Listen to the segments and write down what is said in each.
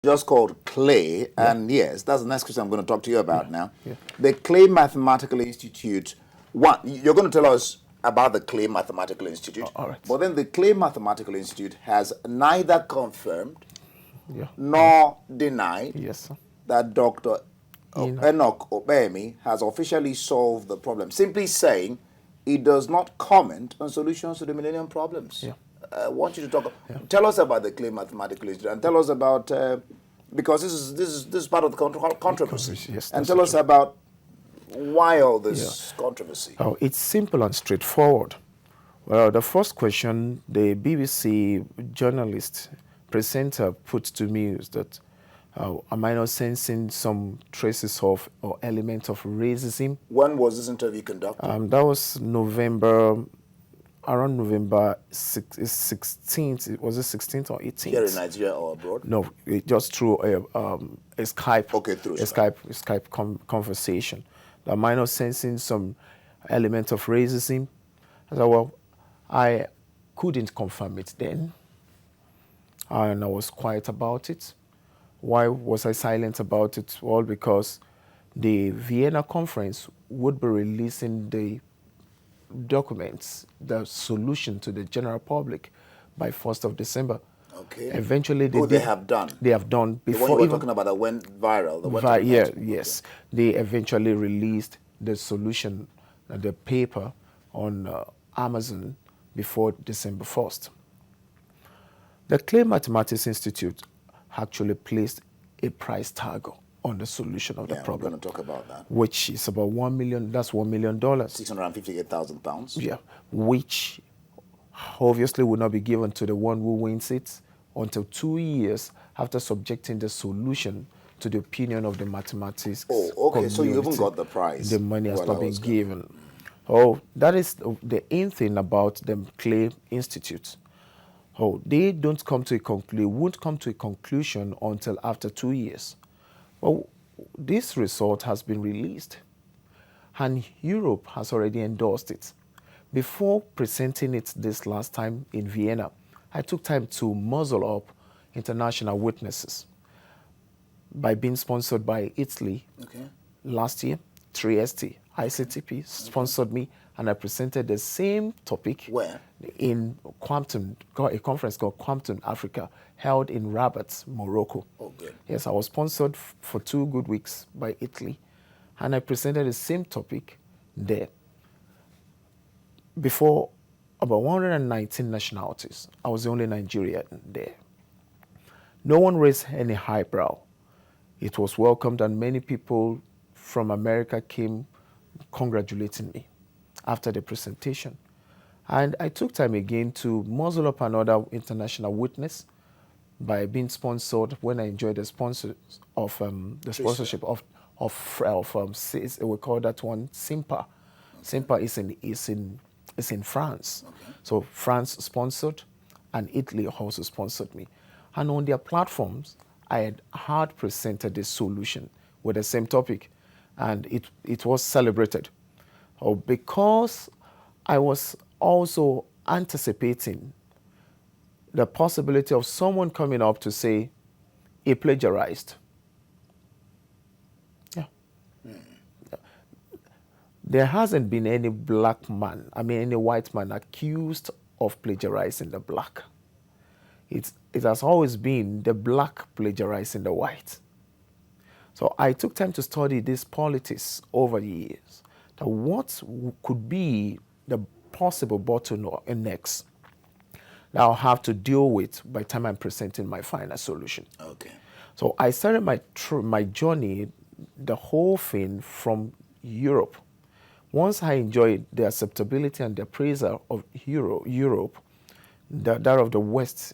just called Clay, and yes, that's the next question I'm going to talk to you about now. The Clay Mathematical Institute, you're going to tell us about the Clay Mathematical Institute, all right. but then the Clay Mathematical Institute has neither confirmed nor denied that Dr. Enoch Opeyemi has officially solved the problem, simply saying it does not comment on solutions to the millennium problems. I want you to tell us about the Clay Mathematical Institute, and tell us about, because this is part of the controversy, and tell us about why all this controversy. Oh, it's simple and straightforward. Well, the first question the BBC journalist presenter put to me is that, am I not sensing some traces of or elements of racism? When was this interview conducted? That was around November 16th. Was it 16th or 18th? Here in Nigeria or abroad? No, just through a Skype. Okay, through Skype conversation. Am I not sensing some element of racism? I said, well, I couldn't confirm it then, and I was quiet about it. Why was I silent about it? Well, because the Vienna conference would be releasing the documents, the solution to the general public by 1st of December. Okay. Eventually, they have done. They have done before. The one you were talking about that went viral. Yes. They eventually released the solution, the paper, on Amazon before December 1st. The Clay Mathematics Institute actually placed a price tag on the solution of the problem. We're going to talk about that. Which is about $1 million. That's $1 million. £658,000. Yeah, which obviously will not be given to the one who wins it until 2 years after subjecting the solution to the opinion of the mathematics. Oh, okay. community. So you haven't got the prize. The money has not been given. Oh, that is the in thing about the Clay Institute. Oh, they don't come to a conclusion. Won't come to a conclusion until after 2 years. Well, this result has been released, and Europe has already endorsed it. Before presenting it this last time in Vienna, I took time to muzzle up international witnesses by being sponsored by Italy. Last year. Trieste, ICTP sponsored me, and I presented the same topic. Where? In Quampton, a conference called Quampton, Africa, held in Rabat, Morocco. Oh, good. Yes, I was sponsored for 2 good weeks by Italy, and I presented the same topic there. Before about 119 nationalities, I was the only Nigerian there. No one raised any eyebrow. It was welcomed, and many people from America came congratulating me after the presentation. And I took time again to muzzle up another international witness by being sponsored when I enjoyed the sponsors of the sponsorship of we call that one SIMPA. SIMPA is in France. So France sponsored, and Italy also sponsored me. And on their platforms, I had presented the solution with the same topic, and it was celebrated. Because I was also anticipating the possibility of someone coming up to say he plagiarized. There hasn't been any any white man accused of plagiarizing the black. It has always been the black plagiarizing the white. So I took time to study this politics over the years. That what could be the possible bottlenecks that I'll have to deal with by the time I'm presenting my final solution. Okay. So I started my journey, the whole thing, from Europe. Once I enjoyed the acceptability and the appraisal of Europe, that of the West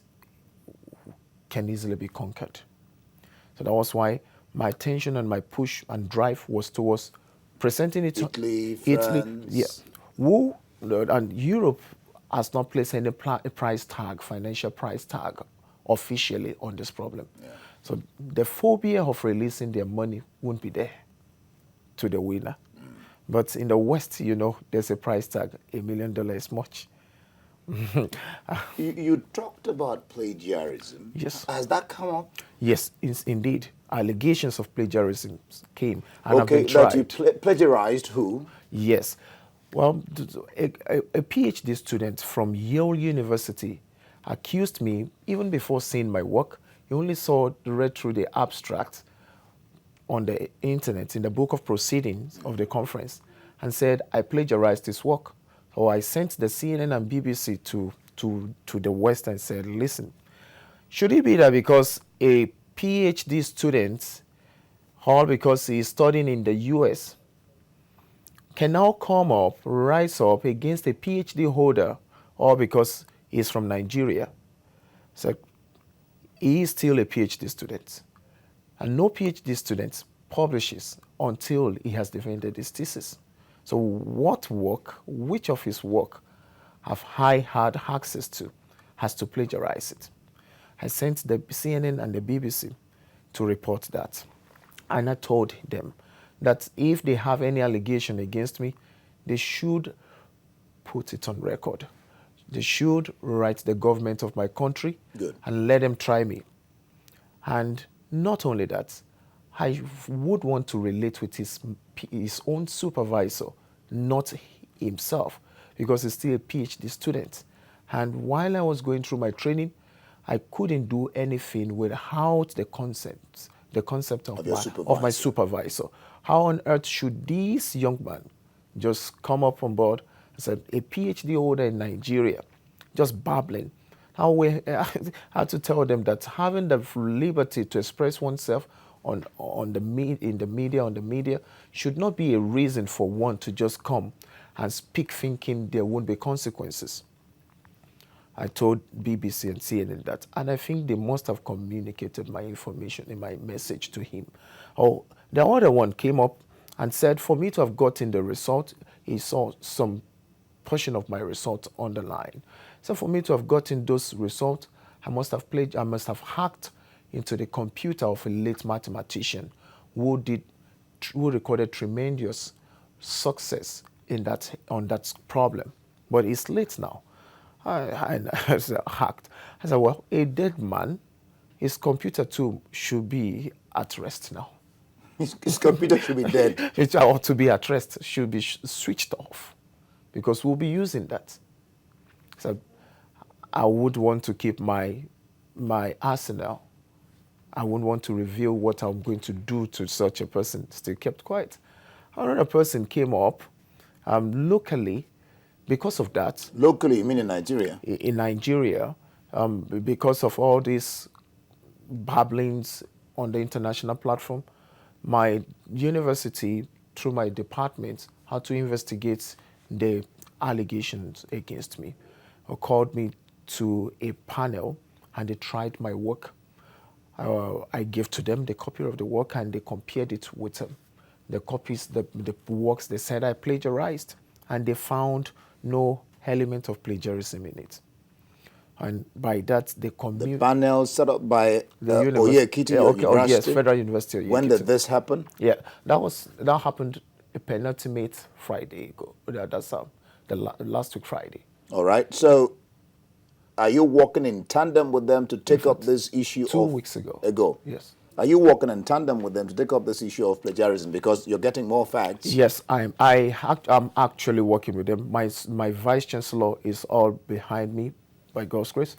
can easily be conquered. So that was why my attention and my push and drive was towards presenting it to Italy, France. And Europe has not placed any financial price tag officially on this problem. So the phobia of releasing their money won't be there to the winner. But in the West, there's a price tag. $1 million is much. You talked about plagiarism. Yes. Has that come up? Yes, indeed. Allegations of plagiarism came and have Okay, been tried. that you plagiarized who? Yes. Well, a PhD student from Yale University accused me, even before seeing my work, he only read through the abstract on the internet in the book of proceedings of the conference and said I plagiarized his work. So I sent the CNN and BBC to the West and said, listen, should it be that because a PhD student, or because he is studying in the US, can now come up, rise up against a PhD holder, or because he's from Nigeria? So he is still a PhD student. And no PhD student publishes until he has defended his thesis. So what work, which of his work have I had access to, has to plagiarize it. I sent the CNN and the BBC to report that. And I told them that if they have any allegation against me, they should put it on record. They should write the government of my country and let them try me. And not only that, I would want to relate with his own supervisor, not himself, because he's still a PhD student. And while I was going through my training, I couldn't do anything without the concept of my supervisor. How on earth should this young man just come up on board and say, a PhD holder in Nigeria, just babbling? How we had to tell them that having the liberty to express oneself in the media should not be a reason for one to just come and speak thinking there won't be consequences. I told BBC and CNN that, and I think they must have communicated my information in my message to him. Oh, the other one came up and said for me to have gotten the result, he saw some portion of my result on the line. So for me to have gotten those results, I must have hacked into the computer of a late mathematician who recorded tremendous success on that problem. But it's late now. I hacked. I said, well, a dead man, his computer too should be at rest now. His computer should be dead. It ought to be at rest, should be switched off, because we'll be using that. So I would want to keep my arsenal. I wouldn't want to reveal what I'm going to do to such a person. Still kept quiet. Another person came up locally because of that. Locally, you mean in Nigeria? In Nigeria, because of all these babblings on the international platform, my university, through my department, had to investigate the allegations against me. Or called me to a panel and they tried my work. I gave to them the copy of the work and they compared it with the copies, the works they said I plagiarized, and they found no element of plagiarism in it. And by that, the panel set up by Ekiti University? Yes, Federal University of Ekiti. When did this happen? Yeah, that happened a penultimate Friday ago. That's the last week Friday. All right. So, are you working in tandem with them to take up this issue? 2 weeks ago. Yes. Are you working in tandem with them to take up this issue of plagiarism because you're getting more facts? Yes, I'm actually working with them. My vice chancellor is all behind me, by God's grace.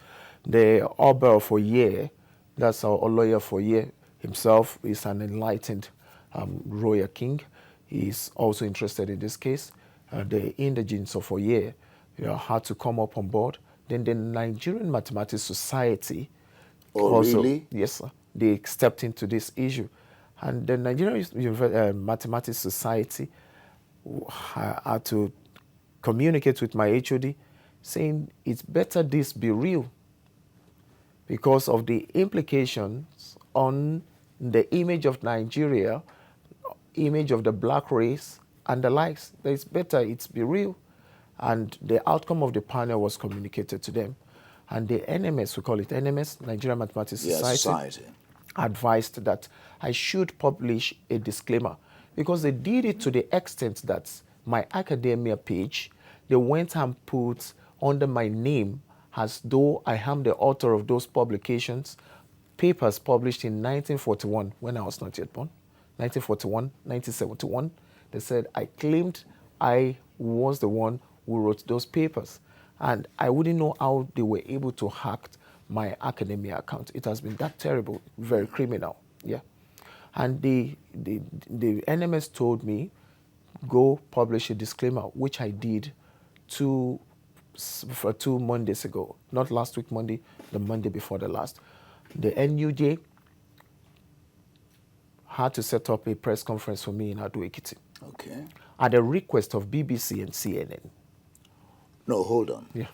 The Oba for Year, that's our lawyer for Year himself, is an enlightened royal king. He's also interested in this case. The indigenes of FUOYE had to come up on board. Then the Nigerian Mathematics Society really? Yes, sir. They stepped into this issue. And the Nigerian Mathematics Society had to communicate with my HOD saying it's better this be real because of the implications on the image of Nigeria, image of the black race, and the likes. That it's better it's be real. And the outcome of the panel was communicated to them. And the NMS, we call it NMS, Nigerian Mathematics Society, advised that I should publish a disclaimer because they did it to the extent that my academia page, they went and put under my name as though I am the author of those publications, papers published in 1941 when I was not yet born, 1941, 1971. They said I claimed I was the one who wrote those papers. And I wouldn't know how they were able to hack my academia account. It has been that terrible, very criminal, yeah. And the NMS told me, go publish a disclaimer, which I did two Mondays ago. Not last week Monday, the Monday before the last. The NUJ had to set up a press conference for me in Ekiti. Okay. At the request of BBC and CNN. No, hold on. Yeah.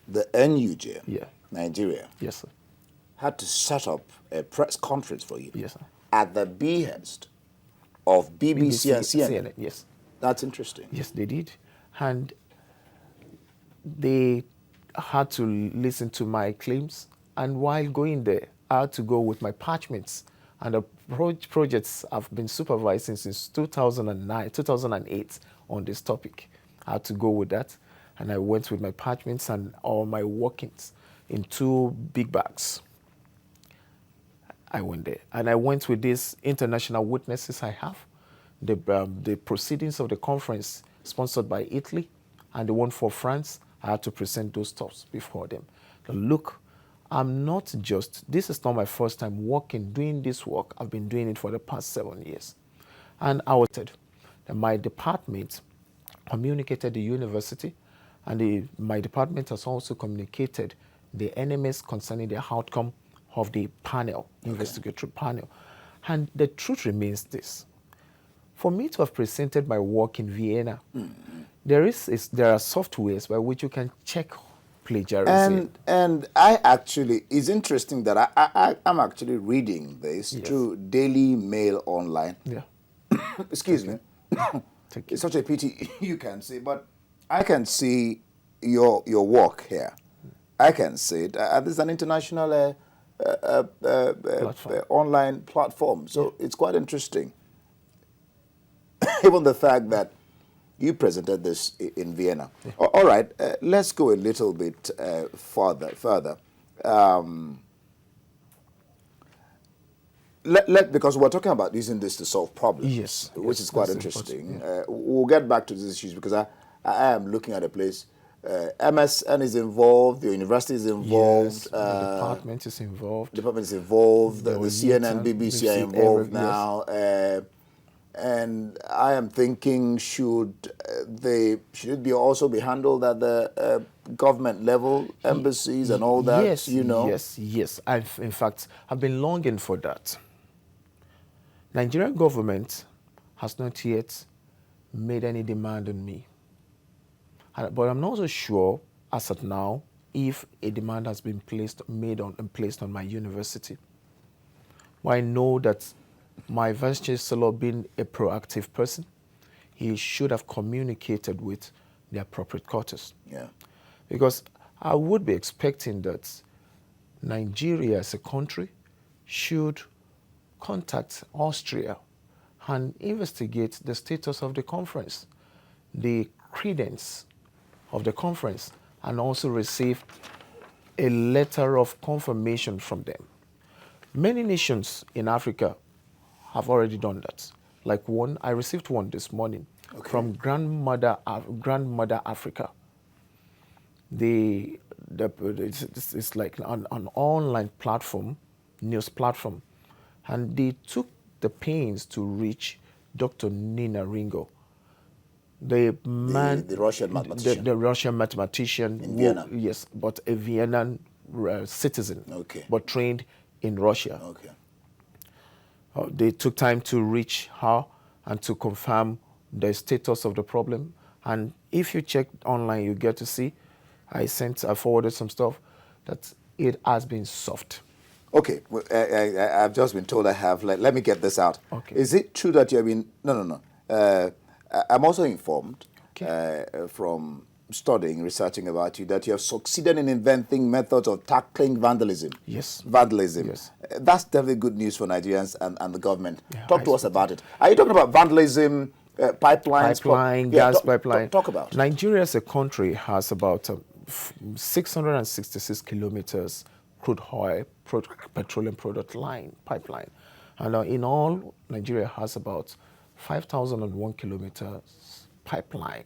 The NUJ, yeah. Nigeria, yes, sir, had to set up a press conference for you. Yes, sir. At the behest of BBC and CNN. Yes. That's interesting. Yes, they did. And they had to listen to my claims. And while going there, I had to go with my parchments. And the projects I've been supervising since 2008 on this topic. I had to go with that. And I went with my parchments and all my workings in 2 big bags. I went there. And I went with these international witnesses I have. The proceedings of the conference sponsored by Italy and the one for France, I had to present those stuffs before them. Now, look, I'm not just, this is not my first time doing this work. I've been doing it for the past 7 years. And I was said that my department communicated the university, and my department has also communicated the NMS concerning the outcome of the panel, investigatory panel. And the truth remains this. For me to have presented my work in Vienna, there are softwares by which you can check plagiarism. And I actually, it's interesting that I'm actually reading this through Daily Mail Online. Yeah. Excuse me. It's such a pity you can't see, but I can see your work here. I can see it. This is an international online platform, so it's quite interesting. Even the fact that you presented this in Vienna. Yeah. All right, let's go a little bit further. Because we're talking about using this to solve problems, which is quite interesting. We'll get back to these issues because I am looking at a place. MSN is involved, the university is involved. The department is involved. The CNN, BBC are involved now. And I am thinking, should it also be handled at the government level, embassies and all that? Yes, Yes. In fact, I've been longing for that. Nigerian government has not yet made any demand on me. But I'm not so sure, as of now, if a demand has been placed on my university. Well, I know that my Vice Chancellor, being a proactive person, he should have communicated with the appropriate quarters. Yeah. Because I would be expecting that Nigeria as a country should contact Austria and investigate the status of the conference, the credence of the conference, and also receive a letter of confirmation from them. Many nations in Africa have already done that. Like I received one this morning from Grandmother Africa. It's like an online platform, news platform, and they took the pains to reach Dr. Nina Ringo, the Russian mathematician. The Russian mathematician in Vienna. Yes, but a Vienna citizen, but trained in Russia. They took time to reach her and to confirm the status of the problem. And if you check online, you get to see, I forwarded some stuff, that it has been solved. Okay, well, I've just been told I have, let me get this out. Okay. Is it true that you have been, no. I'm also informed from studying, researching about you, that you have succeeded in inventing methods of tackling vandalism. Yes. Vandalism. Yes. That's definitely good news for Nigerians and the government. Talk to us about it. Are you talking about vandalism pipelines. Gas pipeline. Talk about Nigeria as a country has about 666 kilometers crude oil, petroleum product line, pipeline. And in all, Nigeria has about 5,001 kilometers pipeline,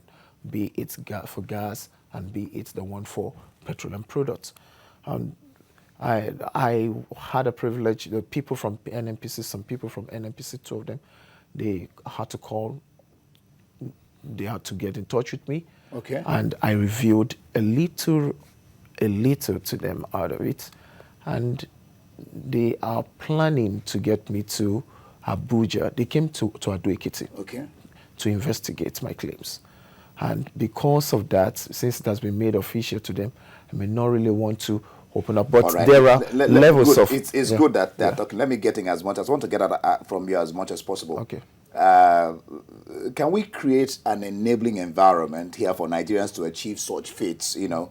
be it for gas and be it the one for petroleum products. I had a privilege, the people from NNPC, some people from NNPC, two of them, they had to call, they had to get in touch with me. Okay. And I revealed a little to them out of it. And they are planning to get me to Abuja. They came to Ekiti, okay, to investigate my claims. And because of that, since it has been made official to them, I may not really want to open up. But right. there are levels of... It's good that okay, let me get in as much as I want to get out from you as much as possible. Okay. Can we create an enabling environment here for Nigerians to achieve such feats, you know,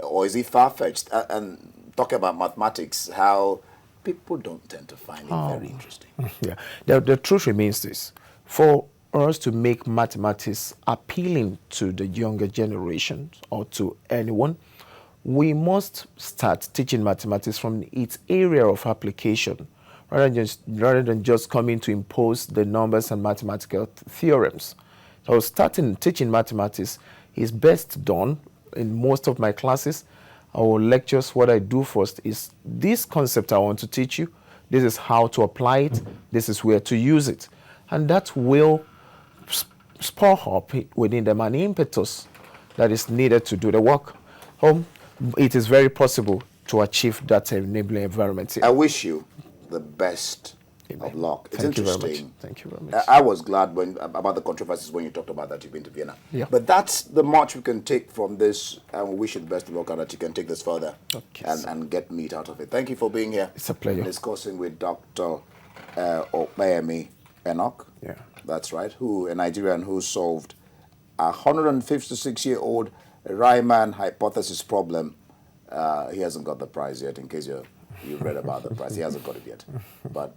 or is it far-fetched? And talk about mathematics, how people don't tend to find it very interesting. Yeah, the truth remains this. For us to make mathematics appealing to the younger generation or to anyone, we must start teaching mathematics from its area of application, rather than just coming to impose the numbers and mathematical theorems. So starting teaching mathematics is best done in most of my classes or lectures. What I do first is this concept I want to teach you. This is how to apply it. This is where to use it. And that will spur up within them an impetus that is needed to do the work. It is very possible to achieve that enabling environment here. I wish you the best of luck. It's interesting. Thank you very much. I was glad about the controversies when you talked about that you've been to Vienna. Yeah. But that's the much we can take from this, and we wish you the best of luck and that you can take this further and get meat out of it. Thank you for being here. It's a pleasure. Discussing with Dr. Opeyemi Enoch. Yeah. That's right. A Nigerian who solved a 156-year-old Riemann hypothesis problem. He hasn't got the prize yet, in case you read about the prize. He hasn't got it yet. But